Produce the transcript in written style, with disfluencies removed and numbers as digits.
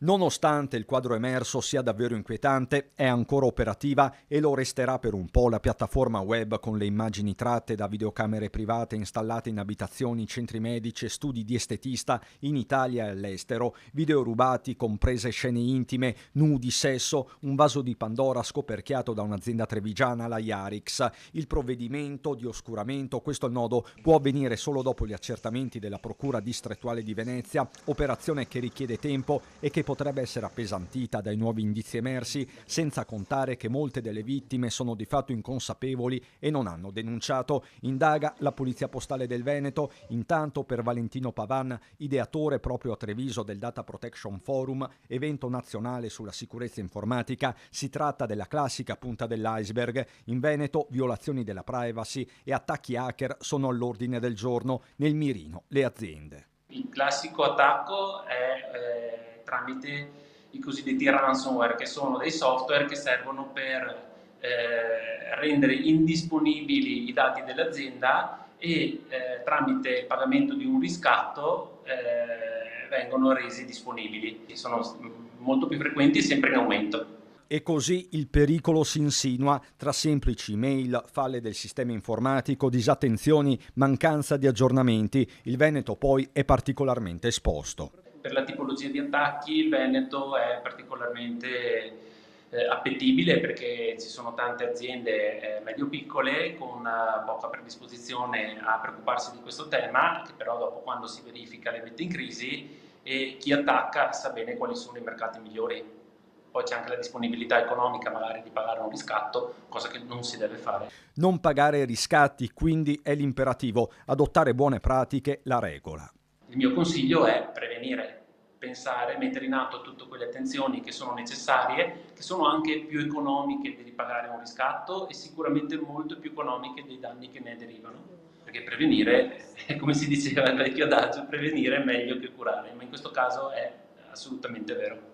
Nonostante il quadro emerso sia davvero inquietante, è ancora operativa e lo resterà per un po' la piattaforma web con le immagini tratte da videocamere private installate in abitazioni, centri medici e studi di estetista in Italia e all'estero, video rubati, comprese scene intime, nudi, sesso, un vaso di Pandora scoperchiato da un'azienda trevigiana, la Yarix. Il provvedimento di oscuramento, questo è il nodo, può avvenire solo dopo gli accertamenti della Procura distrettuale di Venezia, operazione che richiede tempo e che potrebbe essere appesantita dai nuovi indizi emersi, senza contare che molte delle vittime sono di fatto inconsapevoli e non hanno denunciato. Indaga la Polizia Postale del Veneto. Intanto per Valentino Pavan, ideatore proprio a Treviso del Data Protection Forum, evento nazionale sulla sicurezza informatica, si tratta della classica punta dell'iceberg. In Veneto violazioni della privacy e attacchi hacker sono all'ordine del giorno, nel mirino le aziende. Il classico attacco è tramite i cosiddetti ransomware, che sono dei software che servono per rendere indisponibili i dati dell'azienda e tramite il pagamento di un riscatto vengono resi disponibili. Sono molto più frequenti e sempre in aumento. E così il pericolo si insinua tra semplici email, falle del sistema informatico, disattenzioni, mancanza di aggiornamenti. Il Veneto poi è particolarmente esposto. Per la tipologia di attacchi il Veneto è particolarmente appetibile perché ci sono tante aziende medio-piccole con poca predisposizione a preoccuparsi di questo tema, che però dopo, quando si verifica, le mette in crisi, e chi attacca sa bene quali sono i mercati migliori. Poi c'è anche la disponibilità economica magari di pagare un riscatto, cosa che non si deve fare. Non pagare riscatti quindi è l'imperativo, adottare buone pratiche la regola. Il mio consiglio è prevenire, pensare, mettere in atto tutte quelle attenzioni che sono necessarie, che sono anche più economiche di ripagare un riscatto e sicuramente molto più economiche dei danni che ne derivano. Perché prevenire, come si diceva il vecchio adagio, prevenire è meglio che curare, ma in questo caso è assolutamente vero.